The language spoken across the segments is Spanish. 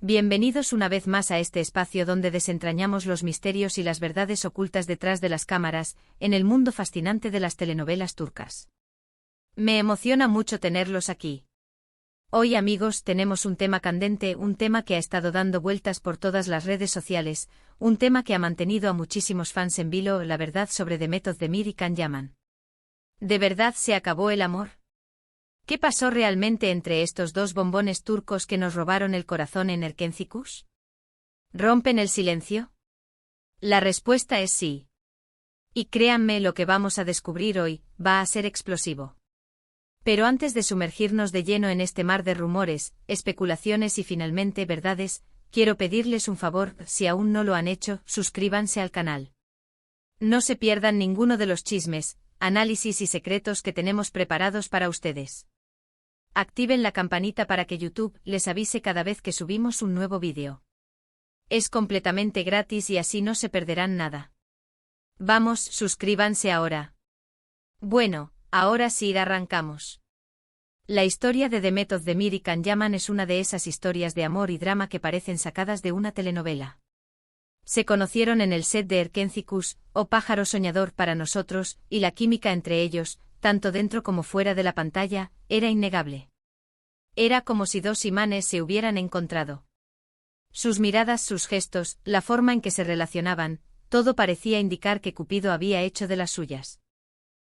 Bienvenidos una vez más a este espacio donde desentrañamos los misterios y las verdades ocultas detrás de las cámaras, en el mundo fascinante de las telenovelas turcas. Me emociona mucho tenerlos aquí. Hoy, amigos, tenemos un tema candente, un tema que ha estado dando vueltas por todas las redes sociales, un tema que ha mantenido a muchísimos fans en vilo: la verdad sobre Demet Özdemir y Can Yaman. ¿De verdad se acabó el amor? ¿Qué pasó realmente entre estos dos bombones turcos que nos robaron el corazón en Erkenci? ¿Rompen el silencio? La respuesta es sí. Y créanme, lo que vamos a descubrir hoy va a ser explosivo. Pero antes de sumergirnos de lleno en este mar de rumores, especulaciones y finalmente verdades, quiero pedirles un favor: si aún no lo han hecho, suscríbanse al canal. No se pierdan ninguno de los chismes, análisis y secretos que tenemos preparados para ustedes. Activen la campanita para que YouTube les avise cada vez que subimos un nuevo vídeo. Es completamente gratis y así no se perderán nada. Vamos, suscríbanse ahora. Bueno, ahora sí arrancamos. La historia de Demet Özdemir y Can Yaman es una de esas historias de amor y drama que parecen sacadas de una telenovela. Se conocieron en el set de Erkenci, o Pájaro Soñador para nosotros, y la química entre ellos, tanto dentro como fuera de la pantalla, era innegable. Era como si dos imanes se hubieran encontrado. Sus miradas, sus gestos, la forma en que se relacionaban, todo parecía indicar que Cupido había hecho de las suyas.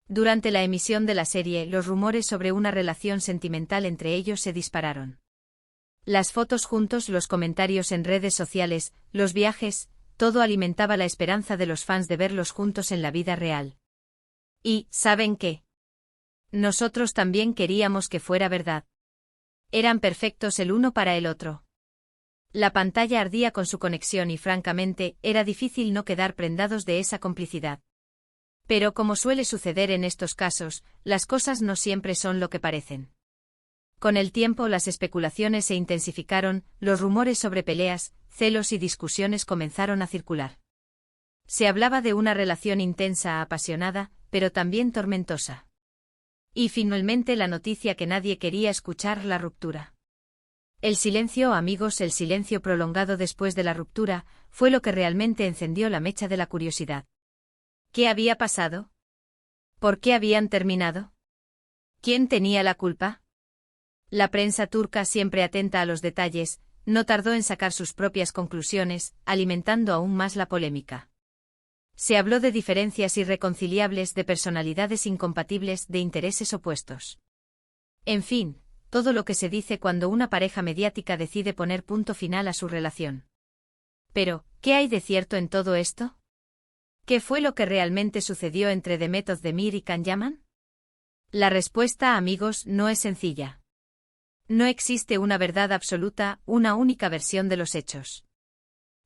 Durante la emisión de la serie, los rumores sobre una relación sentimental entre ellos se dispararon. Las fotos juntos, los comentarios en redes sociales, los viajes, todo alimentaba la esperanza de los fans de verlos juntos en la vida real. Y, ¿saben qué? Nosotros también queríamos que fuera verdad. Eran perfectos el uno para el otro. La pantalla ardía con su conexión y francamente, era difícil no quedar prendados de esa complicidad. Pero como suele suceder en estos casos, las cosas no siempre son lo que parecen. Con el tiempo las especulaciones se intensificaron, los rumores sobre peleas, celos y discusiones comenzaron a circular. Se hablaba de una relación intensa, apasionada, pero también tormentosa. Y finalmente la noticia que nadie quería escuchar: la ruptura. El silencio, amigos, el silencio prolongado después de la ruptura, fue lo que realmente encendió la mecha de la curiosidad. ¿Qué había pasado? ¿Por qué habían terminado? ¿Quién tenía la culpa? La prensa turca, siempre atenta a los detalles, no tardó en sacar sus propias conclusiones, alimentando aún más la polémica. Se habló de diferencias irreconciliables, de personalidades incompatibles, de intereses opuestos. En fin, todo lo que se dice cuando una pareja mediática decide poner punto final a su relación. Pero, ¿qué hay de cierto en todo esto? ¿Qué fue lo que realmente sucedió entre Demet Özdemir y Can Yaman? La respuesta, amigos, no es sencilla. No existe una verdad absoluta, una única versión de los hechos.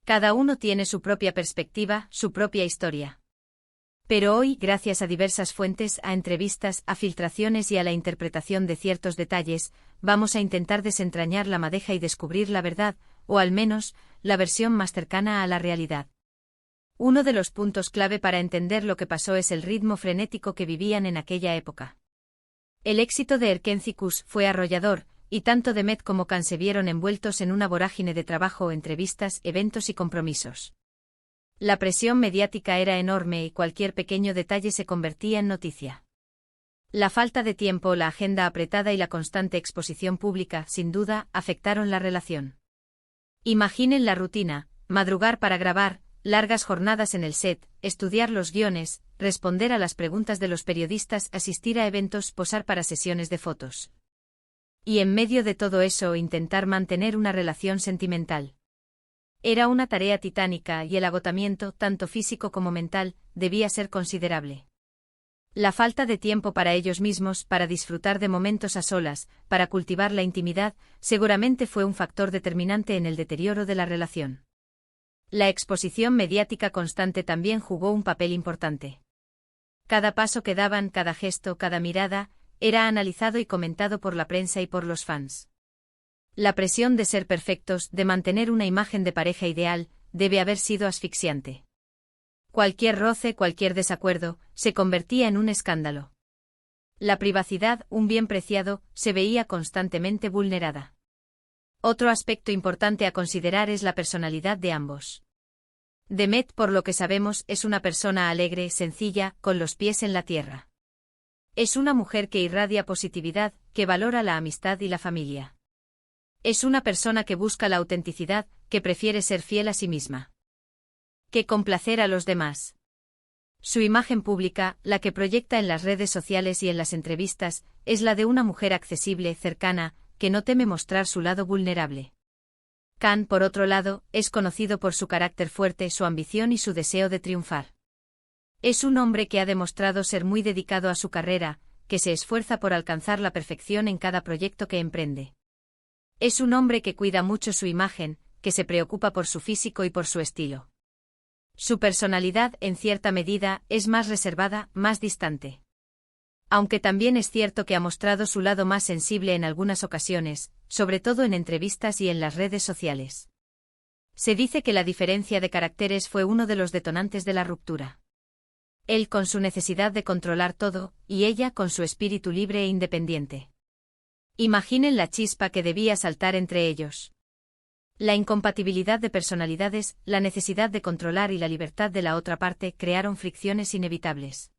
Cada uno tiene su propia perspectiva, su propia historia. Pero hoy, gracias a diversas fuentes, a entrevistas, a filtraciones y a la interpretación de ciertos detalles, vamos a intentar desentrañar la madeja y descubrir la verdad, o al menos, la versión más cercana a la realidad. Uno de los puntos clave para entender lo que pasó es el ritmo frenético que vivían en aquella época. El éxito de Erkenci fue arrollador, y tanto Demet como Can se vieron envueltos en una vorágine de trabajo, entrevistas, eventos y compromisos. La presión mediática era enorme y cualquier pequeño detalle se convertía en noticia. La falta de tiempo, la agenda apretada y la constante exposición pública, sin duda, afectaron la relación. Imaginen la rutina: madrugar para grabar, largas jornadas en el set, estudiar los guiones, responder a las preguntas de los periodistas, asistir a eventos, posar para sesiones de fotos. Y en medio de todo eso, intentar mantener una relación sentimental. Era una tarea titánica y el agotamiento, tanto físico como mental, debía ser considerable. La falta de tiempo para ellos mismos, para disfrutar de momentos a solas, para cultivar la intimidad, seguramente fue un factor determinante en el deterioro de la relación. La exposición mediática constante también jugó un papel importante. Cada paso que daban, cada gesto, cada mirada, era analizado y comentado por la prensa y por los fans. La presión de ser perfectos, de mantener una imagen de pareja ideal, debe haber sido asfixiante. Cualquier roce, cualquier desacuerdo, se convertía en un escándalo. La privacidad, un bien preciado, se veía constantemente vulnerada. Otro aspecto importante a considerar es la personalidad de ambos. Demet, por lo que sabemos, es una persona alegre, sencilla, con los pies en la tierra. Es una mujer que irradia positividad, que valora la amistad y la familia. Es una persona que busca la autenticidad, que prefiere ser fiel a sí misma. Que complacer a los demás. Su imagen pública, la que proyecta en las redes sociales y en las entrevistas, es la de una mujer accesible, cercana, que no teme mostrar su lado vulnerable. Khan, por otro lado, es conocido por su carácter fuerte, su ambición y su deseo de triunfar. Es un hombre que ha demostrado ser muy dedicado a su carrera, que se esfuerza por alcanzar la perfección en cada proyecto que emprende. Es un hombre que cuida mucho su imagen, que se preocupa por su físico y por su estilo. Su personalidad, en cierta medida, es más reservada, más distante. Aunque también es cierto que ha mostrado su lado más sensible en algunas ocasiones, sobre todo en entrevistas y en las redes sociales. Se dice que la diferencia de caracteres fue uno de los detonantes de la ruptura. Él con su necesidad de controlar todo, y ella con su espíritu libre e independiente. Imaginen la chispa que debía saltar entre ellos. La incompatibilidad de personalidades, la necesidad de controlar y la libertad de la otra parte crearon fricciones inevitables.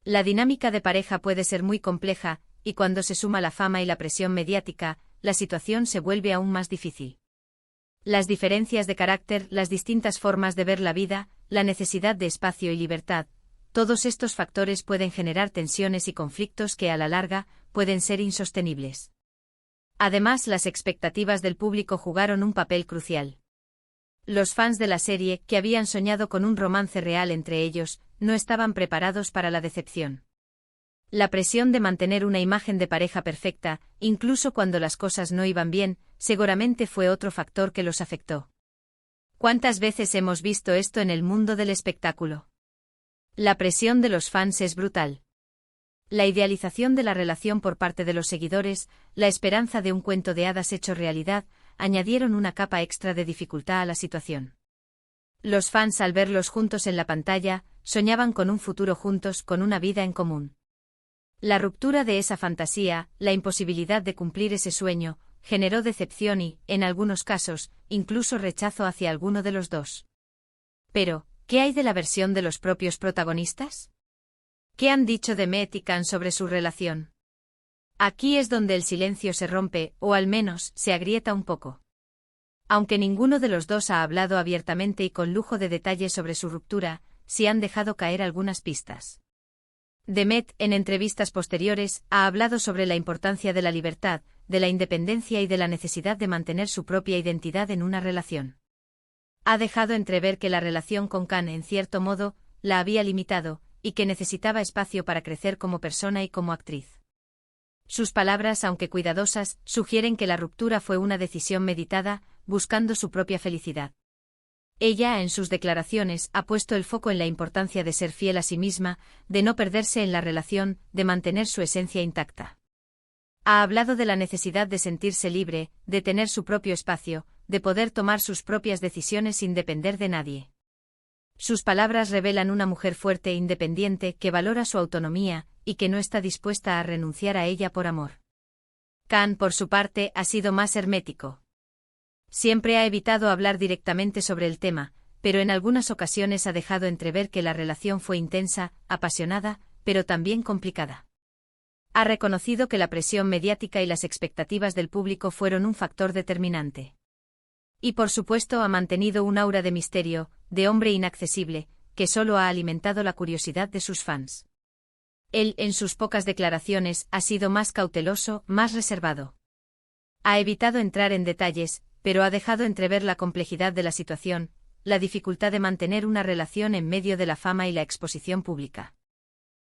La dinámica de pareja puede ser muy compleja, y cuando se suma la fama y la presión mediática, la situación se vuelve aún más difícil. Las diferencias de carácter, las distintas formas de ver la vida, la necesidad de espacio y libertad, todos estos factores pueden generar tensiones y conflictos que a la larga pueden ser insostenibles. Además, las expectativas del público jugaron un papel crucial. Los fans de la serie, que habían soñado con un romance real entre ellos, no estaban preparados para la decepción. La presión de mantener una imagen de pareja perfecta, incluso cuando las cosas no iban bien, seguramente fue otro factor que los afectó. ¿Cuántas veces hemos visto esto en el mundo del espectáculo? La presión de los fans es brutal. La idealización de la relación por parte de los seguidores, la esperanza de un cuento de hadas hecho realidad, añadieron una capa extra de dificultad a la situación. Los fans, al verlos juntos en la pantalla, soñaban con un futuro juntos, con una vida en común. La ruptura de esa fantasía, la imposibilidad de cumplir ese sueño, generó decepción y, en algunos casos, incluso rechazo hacia alguno de los dos. Pero, ¿qué hay de la versión de los propios protagonistas? ¿Qué han dicho Demet y Khan sobre su relación? Aquí es donde el silencio se rompe, o al menos, se agrieta un poco. Aunque ninguno de los dos ha hablado abiertamente y con lujo de detalle sobre su ruptura, sí han dejado caer algunas pistas. Demet, en entrevistas posteriores, ha hablado sobre la importancia de la libertad, de la independencia y de la necesidad de mantener su propia identidad en una relación. Ha dejado entrever que la relación con Khan, en cierto modo, la había limitado, y que necesitaba espacio para crecer como persona y como actriz. Sus palabras, aunque cuidadosas, sugieren que la ruptura fue una decisión meditada, buscando su propia felicidad. Ella, en sus declaraciones, ha puesto el foco en la importancia de ser fiel a sí misma, de no perderse en la relación, de mantener su esencia intacta. Ha hablado de la necesidad de sentirse libre, de tener su propio espacio, de poder tomar sus propias decisiones sin depender de nadie. Sus palabras revelan una mujer fuerte e independiente que valora su autonomía y que no está dispuesta a renunciar a ella por amor. Khan, por su parte, ha sido más hermético. Siempre ha evitado hablar directamente sobre el tema, pero en algunas ocasiones ha dejado entrever que la relación fue intensa, apasionada, pero también complicada. Ha reconocido que la presión mediática y las expectativas del público fueron un factor determinante. Y por supuesto ha mantenido un aura de misterio, de hombre inaccesible, que solo ha alimentado la curiosidad de sus fans. Él, en sus pocas declaraciones, ha sido más cauteloso, más reservado. Ha evitado entrar en detalles, pero ha dejado entrever la complejidad de la situación, la dificultad de mantener una relación en medio de la fama y la exposición pública.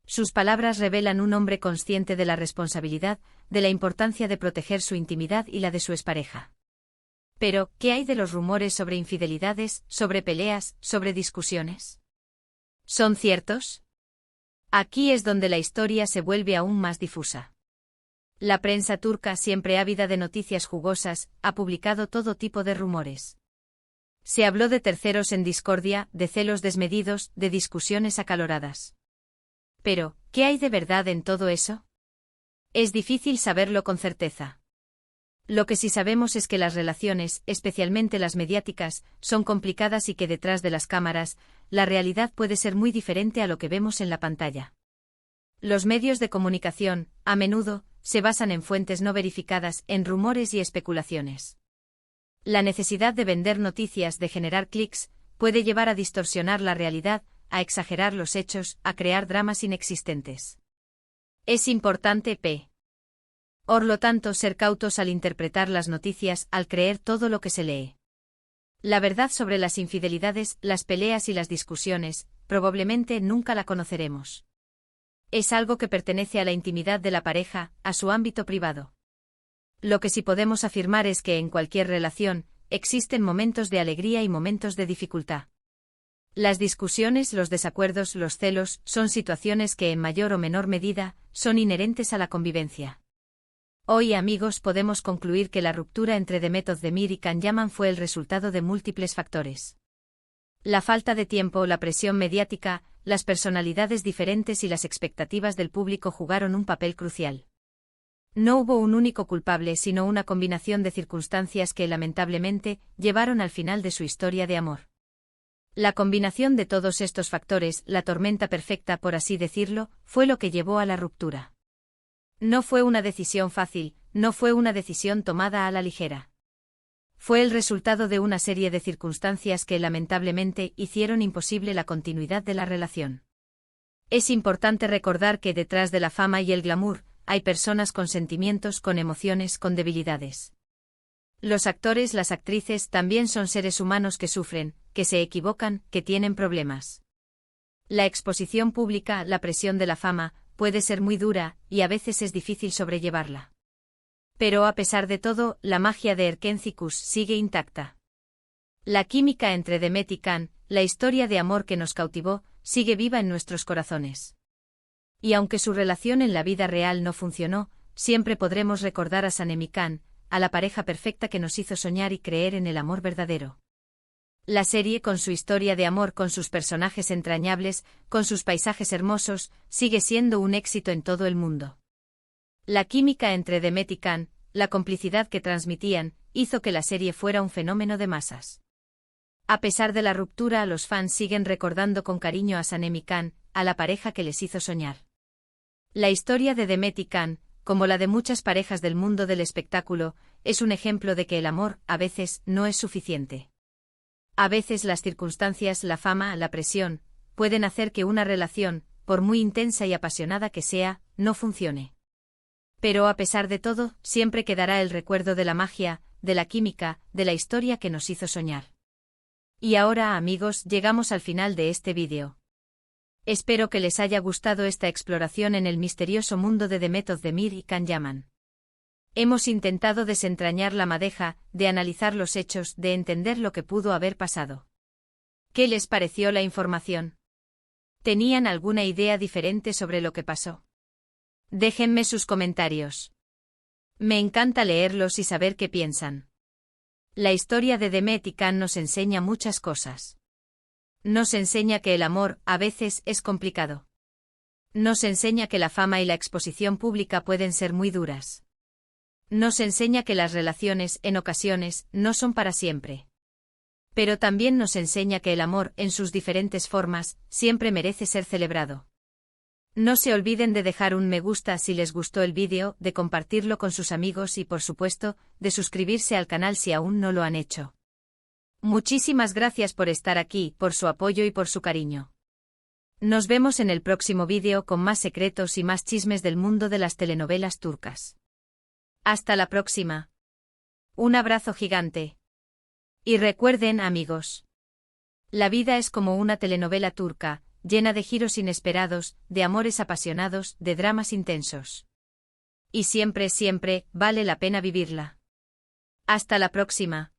Sus palabras revelan un hombre consciente de la responsabilidad, de la importancia de proteger su intimidad y la de su expareja. Pero, ¿qué hay de los rumores sobre infidelidades, sobre peleas, sobre discusiones? ¿Son ciertos? Aquí es donde la historia se vuelve aún más difusa. La prensa turca, siempre ávida de noticias jugosas, ha publicado todo tipo de rumores. Se habló de terceros en discordia, de celos desmedidos, de discusiones acaloradas. Pero, ¿qué hay de verdad en todo eso? Es difícil saberlo con certeza. Lo que sí sabemos es que las relaciones, especialmente las mediáticas, son complicadas y que detrás de las cámaras, la realidad puede ser muy diferente a lo que vemos en la pantalla. Los medios de comunicación, a menudo, se basan en fuentes no verificadas, en rumores y especulaciones. La necesidad de vender noticias, de generar clics, puede llevar a distorsionar la realidad, a exagerar los hechos, a crear dramas inexistentes. Es importante Por lo tanto, ser cautos al interpretar las noticias, al creer todo lo que se lee. La verdad sobre las infidelidades, las peleas y las discusiones, probablemente nunca la conoceremos. Es algo que pertenece a la intimidad de la pareja, a su ámbito privado. Lo que sí podemos afirmar es que en cualquier relación, existen momentos de alegría y momentos de dificultad. Las discusiones, los desacuerdos, los celos, son situaciones que en mayor o menor medida, son inherentes a la convivencia. Hoy, amigos, podemos concluir que la ruptura entre Demet Özdemir y Can Yaman fue el resultado de múltiples factores. La falta de tiempo, la presión mediática, las personalidades diferentes y las expectativas del público jugaron un papel crucial. No hubo un único culpable, sino una combinación de circunstancias que, lamentablemente, llevaron al final de su historia de amor. La combinación de todos estos factores, la tormenta perfecta por así decirlo, fue lo que llevó a la ruptura. No fue una decisión fácil, no fue una decisión tomada a la ligera. Fue el resultado de una serie de circunstancias que lamentablemente hicieron imposible la continuidad de la relación. Es importante recordar que detrás de la fama y el glamour, hay personas con sentimientos, con emociones, con debilidades. Los actores, las actrices también son seres humanos que sufren, que se equivocan, que tienen problemas. La exposición pública, la presión de la fama, puede ser muy dura, y a veces es difícil sobrellevarla. Pero a pesar de todo, la magia de Erkenci Kuş sigue intacta. La química entre Demet y Can, la historia de amor que nos cautivó, sigue viva en nuestros corazones. Y aunque su relación en la vida real no funcionó, siempre podremos recordar a Sanem y Can, a la pareja perfecta que nos hizo soñar y creer en el amor verdadero. La serie, con su historia de amor, con sus personajes entrañables, con sus paisajes hermosos, sigue siendo un éxito en todo el mundo. La química entre Demet y Can, la complicidad que transmitían, hizo que la serie fuera un fenómeno de masas. A pesar de la ruptura, los fans siguen recordando con cariño a Sanem y Can, a la pareja que les hizo soñar. La historia de Demet y Can, como la de muchas parejas del mundo del espectáculo, es un ejemplo de que el amor, a veces, no es suficiente. A veces las circunstancias, la fama, la presión, pueden hacer que una relación, por muy intensa y apasionada que sea, no funcione. Pero a pesar de todo, siempre quedará el recuerdo de la magia, de la química, de la historia que nos hizo soñar. Y ahora, amigos, llegamos al final de este vídeo. Espero que les haya gustado esta exploración en el misterioso mundo de Demet Özdemir y Can Yaman. Hemos intentado desentrañar la madeja, de analizar los hechos, de entender lo que pudo haber pasado. ¿Qué les pareció la información? ¿Tenían alguna idea diferente sobre lo que pasó? Déjenme sus comentarios. Me encanta leerlos y saber qué piensan. La historia de Demet y Can nos enseña muchas cosas. Nos enseña que el amor, a veces, es complicado. Nos enseña que la fama y la exposición pública pueden ser muy duras. Nos enseña que las relaciones, en ocasiones, no son para siempre. Pero también nos enseña que el amor, en sus diferentes formas, siempre merece ser celebrado. No se olviden de dejar un me gusta si les gustó el vídeo, de compartirlo con sus amigos y, por supuesto, de suscribirse al canal si aún no lo han hecho. Muchísimas gracias por estar aquí, por su apoyo y por su cariño. Nos vemos en el próximo vídeo con más secretos y más chismes del mundo de las telenovelas turcas. Hasta la próxima. Un abrazo gigante. Y recuerden, amigos. La vida es como una telenovela turca, llena de giros inesperados, de amores apasionados, de dramas intensos. Y siempre, siempre, vale la pena vivirla. Hasta la próxima.